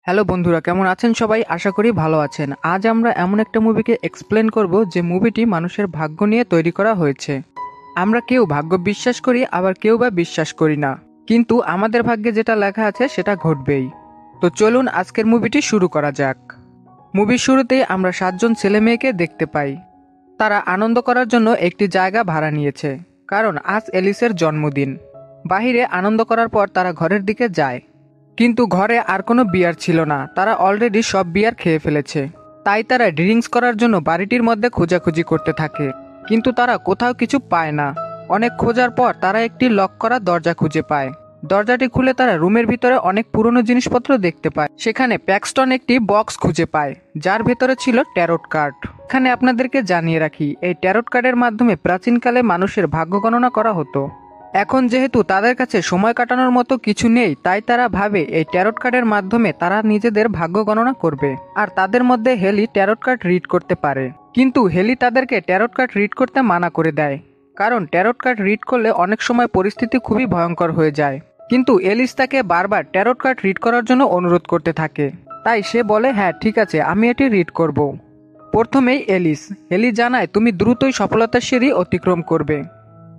Hello বন্ধুরা, কেমন আছেন সবাই? আশা করি ভালো আছেন। আজ আমরা এমন একটা মুভিকে এক্সপ্লেন করব যে মুভিটি মানুষের ভাগ্য নিয়ে তৈরি করা হয়েছে। আমরা কেউ ভাগ্য বিশ্বাস করি, আবার কেউ বা বিশ্বাস করি না, কিন্তু আমাদের ভাগ্যে যেটা লেখা আছে সেটা ঘটবেই। তো চলুন আজকের মুভিটি শুরু করা যাক। মুভির শুরুতেই আমরা 7জন ছেলে মেয়েকে দেখতে পাই। তারা আনন্দ করার জন্য একটি জায়গা ভাড়া নিয়েছে, কারণ আজ এলিসের জন্মদিন। বাহিরে আনন্দ করার পর তারা ঘরের দিকে যায়, কিন্তু ঘরে আর কোনো বিয়ার ছিল না। তারা অলরেডি সব বিয়ার খেয়ে ফেলেছে। তাই তারা ড্রিঙ্কস করার জন্য বাড়িটির মধ্যে খোঁজাখুঁজি করতে থাকে, কিন্তু তারা কোথাও কিছু পায় না। অনেক খোঁজার পর তারা একটি লক করা দরজা খুঁজে পায়। দরজাটি খুলে তারা রুমের ভিতরে অনেক পুরনো জিনিসপত্র দেখতে পায়। সেখানে প্যাক্সটন একটি বক্স খুঁজে পায়, যার ভেতরে ছিল ট্যারোট কার্ড। এখানে আপনাদেরকে জানিয়ে রাখি, এই ট্যারোট কার্ডের মাধ্যমে প্রাচীনকালে মানুষের ভাগ্য গণনা করা হতো। এখন যেহেতু তাদের কাছে সময় কাটানোর মতো কিছু নেই, তাই তারা ভাবে এই ট্যারোট কার্ডের মাধ্যমে তারা নিজেদের ভাগ্য গণনা করবে। আর তাদের মধ্যে হেলি ট্যারোট কার্ড রিড করতে পারে, কিন্তু হেলি তাদেরকে ট্যারোট কার্ড রিড করতে মানা করে দেয়, কারণ ট্যারোট কার্ড রিড করলে অনেক সময় পরিস্থিতি খুবই ভয়ঙ্কর হয়ে যায়। কিন্তু এলিস তাকে বারবার ট্যারোট কার্ড রিড করার জন্য অনুরোধ করতে থাকে, তাই সে বলে হ্যাঁ ঠিক আছে, আমি এটি রিড করব। প্রথমেই হেলি জানায় তুমি দ্রুতই সফলতার সিঁড়ি অতিক্রম করবে,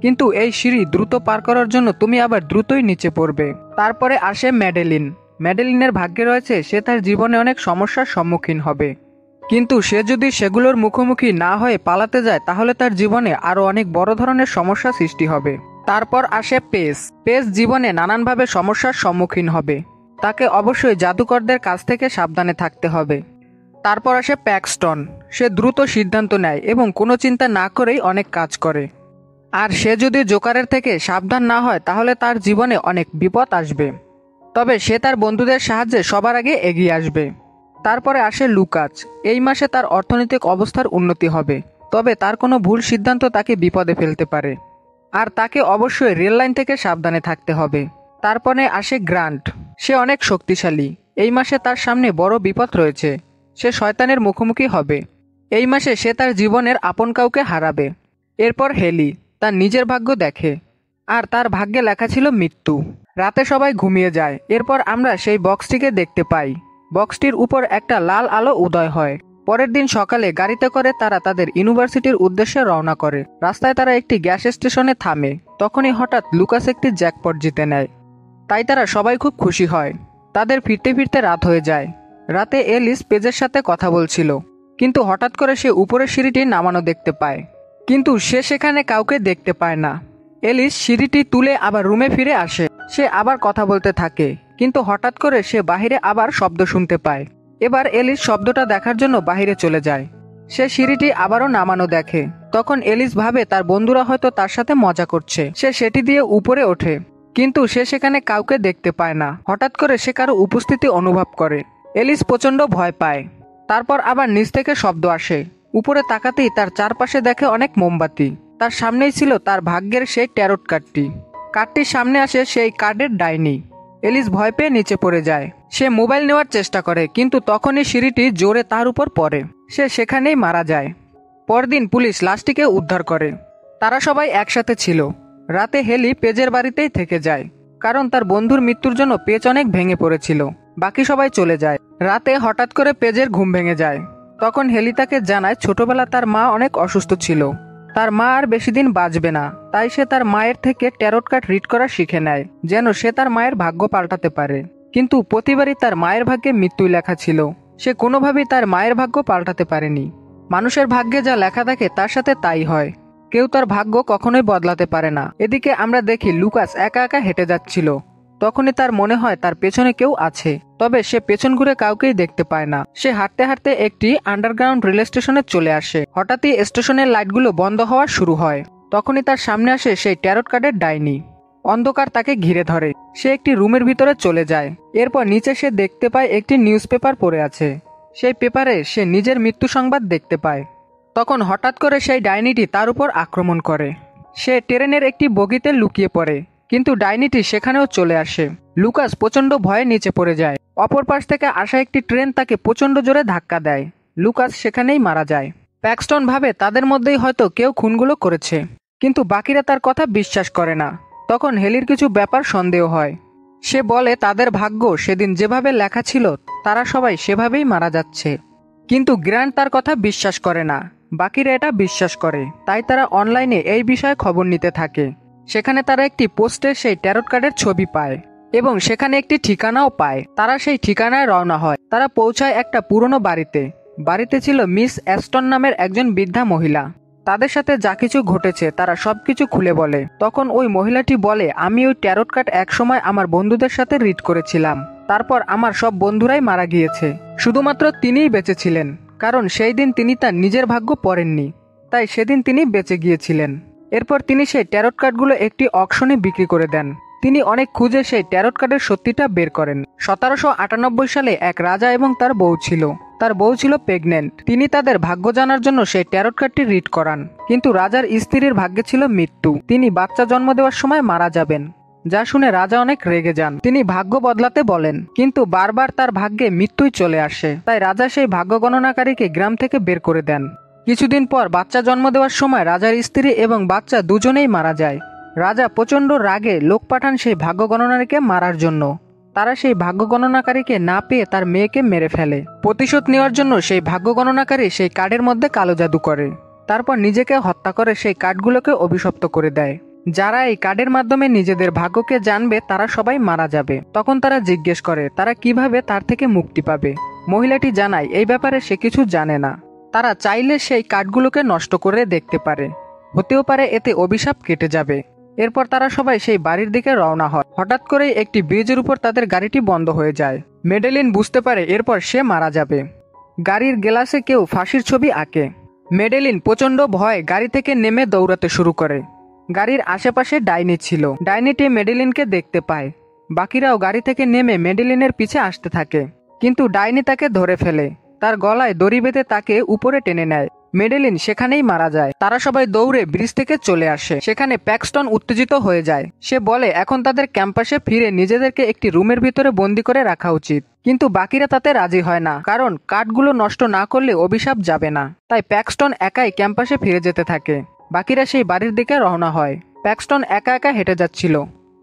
কিন্তু এই সিঁড়ি দ্রুত পার করার জন্য তুমি আবার দ্রুতই নিচে পড়বে। তারপরে আসে ম্যাডেলিনের ভাগ্যে রয়েছে সে তার জীবনে অনেক সমস্যার সম্মুখীন হবে, কিন্তু সে যদি সেগুলোর মুখোমুখি না হয়ে পালাতে যায় তাহলে তার জীবনে আরও অনেক বড় ধরনের সমস্যা সৃষ্টি হবে। তারপর আসে পেস জীবনে নানানভাবে সমস্যার সম্মুখীন হবে, তাকে অবশ্যই জাদুকরদের কাছ থেকে সাবধানে থাকতে হবে। তারপর আসে প্যাক্সটন, সে দ্রুত সিদ্ধান্ত নেয় এবং কোনো চিন্তা না করেই অনেক কাজ করে। আর সে যদি জোকারের থেকে সাবধান না হয় তাহলে তার জীবনে অনেক বিপদ আসবে, তবে সে তার বন্ধুদের সাহায্যে সবার আগে এগিয়ে আসবে। তারপরে আসে লুকাস। এই মাসে তার অর্থনৈতিক অবস্থার উন্নতি হবে, তবে তার কোনো ভুল সিদ্ধান্ত তাকে বিপদে ফেলতে পারে, আর তাকে অবশ্যই রেল লাইন থেকে সাবধানে থাকতে হবে। তারপরে আসে গ্রান্ট, সে অনেক শক্তিশালী। এই মাসে তার সামনে বড় বিপদ রয়েছে, সে শয়তানের মুখোমুখি হবে। এই মাসে সে তার জীবনের আপন কাউকে হারাবে। এরপর হেলি তার নিজের ভাগ্য দেখে, আর তার ভাগ্যে লেখা ছিল মৃত্যু। রাতে সবাই ঘুমিয়ে যায়। এরপর আমরা সেই বক্সটিকে দেখতে পাই। বক্সটির উপর একটা লাল আলো উদয় হয়। পরের দিন সকালে গাড়িতে করে তারা তাদের ইউনিভার্সিটির উদ্দেশ্যে রওনা করে। রাস্তায় তারা একটি গ্যাস স্টেশনে থামে। তখনই হঠাৎ লুকাস একটি জ্যাকপট জিতে নেয়, তাই তারা সবাই খুব খুশি হয়। তাদের ফিরতে ফিরতে রাত হয়ে যায়। রাতে এলিস পেজের সাথে কথা বলছিল, কিন্তু হঠাৎ করে সে উপরের সিঁড়িটি নামানো দেখতে পায়, কিন্তু সে সেখানে কাউকে দেখতে পায় না। এলিস সিঁড়িটি তুলে আবার রুমে ফিরে আসে। সে আবার কথা বলতে থাকে, কিন্তু হঠাৎ করে সে বাহিরে আবার শব্দ শুনতে পায়। এবার এলিস শব্দটা দেখার জন্য বাহিরে চলে যায়। সে সিঁড়িটি আবারও নামানো দেখে। তখন এলিস ভাবে তার বন্ধুরা হয়তো তার সাথে মজা করছে। সে সেটি দিয়ে উপরে ওঠে, কিন্তু সে সেখানে কাউকে দেখতে পায় না। হঠাৎ করে সে কারো উপস্থিতি অনুভব করে। এলিস প্রচণ্ড ভয় পায়। তারপর আবার নিচ থেকে শব্দ আসে। উপরে তাকাতেই তার চারপাশে দেখে অনেক মোমবাতি। তার সামনেই ছিল তার ভাগ্যের সেই ট্যারোট কার্ডটি। কার্ডটির সামনে আসে সেই কার্ডের ডাইনি। এলিস ভয় পেয়ে নিচে পড়ে যায়। সে মোবাইল নেওয়ার চেষ্টা করে, কিন্তু তখনই সিঁড়িটি জোরে তার উপর পড়ে। সে সেখানেই মারা যায়। পরদিন পুলিশ লাশটিকে উদ্ধার করে। তারা সবাই একসাথে ছিল। রাতে হেলি পেজের বাড়িতেই থেকে যায়, কারণ তার বন্ধুর মৃত্যুর জন্য পেজ অনেক ভেঙে পড়েছিল। বাকি সবাই চলে যায়। রাতে হঠাৎ করে পেজের ঘুম ভেঙে যায়। তখন হেলি তাকে জানায় ছোটবেলা তার মা অনেক অসুস্থ ছিল, তার মা আর বেশি দিন বাঁচবে না। তাই সে তার মায়ের থেকে ট্যারোট কার্ড রিড করা শিখে নেয়, যেন সে তার মায়ের ভাগ্য পাল্টাতে পারে। কিন্তু প্রতিবারই তার মায়ের ভাগ্যে মৃত্যুই লেখা ছিল। সে কোনোভাবেই তার মায়ের ভাগ্য পাল্টাতে পারেনি। মানুষের ভাগ্যে যা লেখা থাকে তার সাথে তাই হয়। কেউ তার ভাগ্য কখনোই বদলাতে পারে না। এদিকে আমরা দেখি লুকাস একা একা হেঁটে যাচ্ছিল। তখনই তার মনে হয় তার পেছনে কেউ আছে, তবে সে পেছন ঘুরে কাউকেই দেখতে পায় না। সে হাঁটতে হাঁটতে একটি আন্ডারগ্রাউন্ড রেল স্টেশনে চলে আসে। হঠাৎই স্টেশনের লাইটগুলো বন্ধ হওয়া শুরু হয়। তখনই তার সামনে আসে সেই ট্যারোট কার্ডের ডাইনি। অন্ধকার তাকে ঘিরে ধরে। সে একটি রুমের ভিতরে চলে যায়। এরপর নিচে সে দেখতে পায় একটি নিউজ পেপার পড়ে আছে। সেই পেপারে সে নিজের মৃত্যু সংবাদ দেখতে পায়। তখন হঠাৎ করে সেই ডাইনিটি তার উপর আক্রমণ করে। সে ট্রেনের একটি বগিতে লুকিয়ে পড়ে, কিন্তু ডাইনিটি সেখানেও চলে আসে। লুকাস প্রচণ্ড ভয়ে নিচে পড়ে যায়। অপর পাশ থেকে আসা একটি ট্রেন তাকে প্রচণ্ড জোরে ধাক্কা দেয়। লুকাস সেখানেই মারা যায়। প্যাক্সটন ভাবে তাদের মধ্যেই হয়তো কেউ খুনগুলো করেছে, কিন্তু বাকিরা তার কথা বিশ্বাস করে না। তখন হেলির কিছু ব্যাপার সন্দেহ হয়। সে বলে তাদের ভাগ্য সেদিন যেভাবে লেখা ছিল তারা সবাই সেভাবেই মারা যাচ্ছে। কিন্তু গ্র্যান্ট তার কথা বিশ্বাস করে না, বাকিরা এটা বিশ্বাস করে। তাই তারা অনলাইনে এই বিষয়ে খবর নিতে থাকে। সেখানে তারা একটি পোস্টে সেই ট্যারট কার্ডের ছবি পায় এবং সেখানে একটি ঠিকানাও পায়। তারা সেই ঠিকানায় রওনা হয়। তারা পৌঁছায় একটা পুরনো বাড়িতে। বাড়িতে ছিল মিস অ্যাস্টন নামের একজন বৃদ্ধা মহিলা। তাদের সাথে যা কিছু ঘটেছে তারা সবকিছু খুলে বলে। তখন ওই মহিলাটি বলে, আমি ওই ট্যারট কার্ড একসময় আমার বন্ধুদের সাথে রিড করেছিলাম। তারপর আমার সব বন্ধুরাই মারা গিয়েছে, শুধুমাত্র তিনিই বেঁচে ছিলেন, কারণ সেই দিন তিনি তার নিজের ভাগ্য পড়েননি, তাই সেদিন তিনি বেঁচে গিয়েছিলেন। এরপর তিনি সেই ট্যারট কার্ডগুলো একটি অকশনে বিক্রি করে দেন। তিনি অনেক খুঁজে সেই ট্যারট কার্ডের সত্যিটা বের করেন। 1798 সালে এক রাজা এবং তার বউ ছিল। তার বউ ছিল প্রেগনেন্ট। তিনি তাদের ভাগ্য জানার জন্য সেই ট্যারট কার্ডটি রিড করান, কিন্তু রাজার স্ত্রীর ভাগ্যে ছিল মৃত্যু। তিনি বাচ্চা জন্ম দেওয়ার সময় মারা যাবেন। যা শুনে রাজা অনেক রেগে যান। তিনি ভাগ্য বদলাতে বলেন, কিন্তু বারবার তার ভাগ্যে মৃত্যুই চলে আসে। তাই রাজা সেই ভাগ্য গণনাকারীকে গ্রাম থেকে বের করে দেন। কিছুদিন পর বাচ্চা জন্ম দেওয়ার সময় রাজার স্ত্রী এবং বাচ্চা দুজনেই মারা যায়। রাজা প্রচণ্ড রাগে লোক পাঠান সেই ভাগ্য গণনাকারীকে মারার জন্য। তারা সেই ভাগ্য গণনাকারীকে না পেয়ে তার মেয়েকে মেরে ফেলে। প্রতিশোধ নেওয়ার জন্য সেই ভাগ্য গণনাকারী সেই কার্ডের মধ্যে কালো জাদু করে। তারপর নিজেকে হত্যা করে সেই কার্ডগুলোকে অভিশপ্ত করে দেয়। যারা এই কার্ডের মাধ্যমে নিজেদের ভাগ্যকে জানবে তারা সবাই মারা যাবে। তখন তারা জিজ্ঞেস করে তারা কিভাবে তার থেকে মুক্তি পাবে। মহিলাটি জানায় এই ব্যাপারে সে কিছু জানে না। তারা চাইলে সেই কার্ডগুলোকে নষ্ট করে দেখতে পারে, হতেও পারে এতে অভিশাপ কেটে যাবে। এরপর তারা সবাই সেই বাড়ির দিকে রওনা হয়। হঠাৎ করেই একটি ব্রিজের উপর তাদের গাড়িটি বন্ধ হয়ে যায়। মেডেলিন বুঝতে পারে এরপর সে মারা যাবে। গাড়ির গ্লাসে কেউ ফাঁসির ছবি আঁকে। মেডেলিন প্রচণ্ড ভয়ে গাড়ি থেকে নেমে দৌড়াতে শুরু করে। গাড়ির আশেপাশে ডাইনি ছিল। ডাইনিটি মেডেলিনকে দেখতে পায়। বাকিরাও গাড়ি থেকে নেমে মেডেলিনের পিছে আসতে থাকে, কিন্তু ডাইনি তাকে ধরে ফেলে। তার গলায় দড়ি বেঁধে তাকে উপরে টেনে নেয়। মেডেলিন সেখানেই মারা যায়। তারা সবাই দৌড়ে ব্রিজ থেকে চলে আসে। সেখানে প্যাক্সটন উত্তেজিত হয়ে যায়। সে বলে এখন তাদের ক্যাম্পাসে ফিরে নিজেদেরকে একটি রুমের ভিতরে বন্দি করে রাখা উচিত, কিন্তু বাকিরা তাতে রাজি হয় না, কারণ কার্ডগুলো নষ্ট না করলে অভিশাপ যাবে না। তাই প্যাক্সটন একাই ক্যাম্পাসে ফিরে যেতে থাকে। বাকিরা সেই বাড়ির দিকে রওনা হয়। প্যাক্সটন একা একা হেঁটে যাচ্ছিল।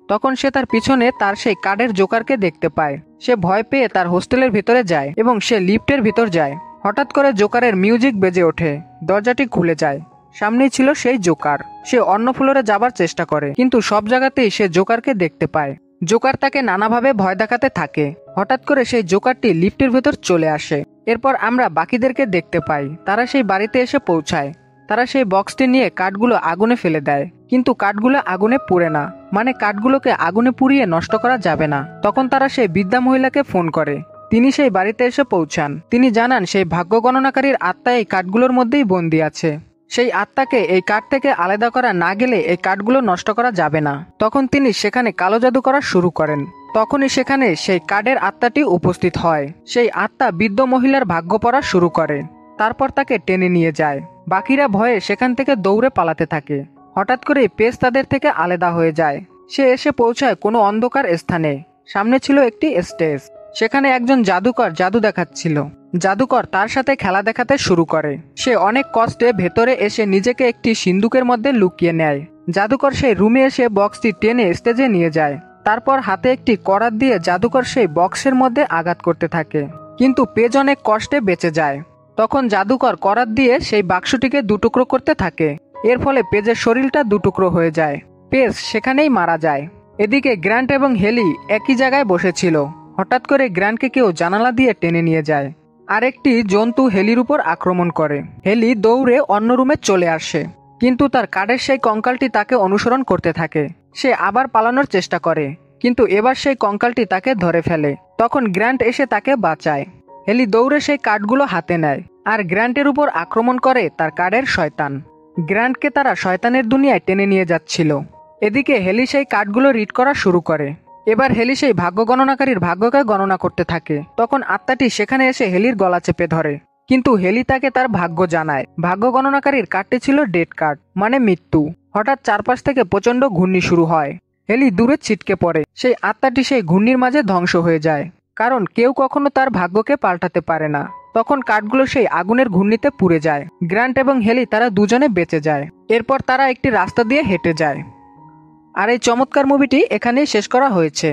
তখন সে তার পিছনে তার সেই কার্ডের জোকারকে দেখতে পায়। সে ভয় পেয়ে তার হোস্টেলের ভিতরে যায় এবং সে লিফটের ভিতর যায়। হঠাৎ করে জোকারের মিউজিক বেজে ওঠে। দরজাটি খুলে যায়। সামনেই ছিল সেই জোকার। সে অন্য ফ্লোরে যাবার চেষ্টা করে, কিন্তু সব জায়গাতেই সে জোকারকে দেখতে পায়। জোকার তাকে নানাভাবে ভয় দেখাতে থাকে। হঠাৎ করে সেই জোকারটি লিফটের ভিতর চলে আসে। এরপর আমরা বাকিদেরকে দেখতে পাই। তারা সেই বাড়িতে এসে পৌঁছায়। তারা সেই বক্সটি নিয়ে কাঠগুলো আগুনে ফেলে দেয়, কিন্তু কাঠগুলো আগুনে পুড়ে না, মানে কাঠগুলোকে আগুনে পুড়িয়ে নষ্ট করা যাবে না। তখন তারা সেই বৃদ্ধা মহিলাকে ফোন করে। তিনি সেই বাড়িতে এসে পৌঁছান। তিনি জানান সেই ভাগ্য গণনাকারীর আত্মা এই কাঠগুলোর মধ্যেই বন্দী আছে। সেই আত্মাকে এই কাঠ থেকে আলাদা করা না গেলে এই কাঠগুলো নষ্ট করা যাবে না। তখন তিনি সেখানে কালো জাদু করা শুরু করেন। তখনই সেখানে সেই কাঠের আত্মাটি উপস্থিত হয়। সেই আত্মা বৃদ্ধ মহিলার ভাগ্য পড়া শুরু করে। তারপর তাকে টেনে নিয়ে যায়। বাকিরা ভয়ে সেখান থেকে দৌড়ে পালাতে থাকে। হঠাৎ করে পেস তাদের থেকে আলাদা হয়ে যায়। সে এসে পৌঁছায় কোনো অন্ধকার স্থানে। সামনে ছিল একটি স্টেজ। সেখানে একজন জাদুকর জাদু দেখাচ্ছিল। জাদুকর তার সাথে খেলা দেখাতে শুরু করে। সে অনেক কষ্টে ভেতরে এসে নিজেকে একটি সিন্দুকের মধ্যে লুকিয়ে নেয়। জাদুকর সেই রুমে এসে বক্সটি টেনে স্টেজে নিয়ে যায়। তারপর হাতে একটি করাত দিয়ে জাদুকর সেই বক্সের মধ্যে আঘাত করতে থাকে, কিন্তু পেজ অনেক কষ্টে বেঁচে যায়। তখন জাদুকর করাত দিয়ে সেই বাক্সটিকে দুটুকরো করতে থাকে। এর ফলে পেজের শরীরটা দুটুকরো হয়ে যায়। পেজ সেখানেই মারা যায়। এদিকে গ্র্যান্ট এবং হেলি একই জায়গায় বসেছিল। হঠাৎ করে গ্র্যান্টকে কেউ জানালা দিয়ে টেনে নিয়ে যায়। আরেকটি জন্তু হেলির উপর আক্রমণ করে। হেলি দৌড়ে অন্য রুমে চলে আসে, কিন্তু তার কাঠের সেই কঙ্কালটি তাকে অনুসরণ করতে থাকে। সে আবার পালানোর চেষ্টা করে, কিন্তু এবার সেই কঙ্কালটি তাকে ধরে ফেলে। তখন গ্র্যান্ট এসে তাকে বাঁচায়। হেলি দৌড়ে সেই কাঠগুলো হাতে নেয় আর গ্র্যান্টের উপর আক্রমণ করে তার কাঠের শয়তান। গ্র্যান্টকে তারা শয়তানের দুনিয়ায় টেনে নিয়ে যাচ্ছিল। এদিকে হেলি সেই কাঠগুলো রিড করা শুরু করে। এবার হেলি সেই ভাগ্য গণনাকারীর ভাগ্যকে গণনা করতে থাকে। তখন আত্মাটি সেখানে এসে হেলির গলা চেপে ধরে, কিন্তু হেলি তাকে তার ভাগ্য জানায়। ভাগ্য গণনাকারীর কার্ডটি ছিল ডেড কার্ড, মানে মৃত্যু। হঠাৎ চারপাশ থেকে প্রচন্ড ঘূর্ণি শুরু হয়। হেলি দূরে ছিটকে পড়ে। সেই আত্মাটি সেই ঘূর্ণির মাঝে ধ্বংস হয়ে যায়, কারণ কেউ কখনো তার ভাগ্যকে পাল্টাতে পারে না। তখন কাঠগুলো সেই আগুনের ঘূর্ণিতে পুড়ে যায়। গ্র্যান্ট এবং হেলি তারা দুজনে বেঁচে যায়। এরপর তারা একটি রাস্তা দিয়ে হেঁটে যায়। আর এই চমৎকার মুভিটি এখানেই শেষ করা হয়েছে।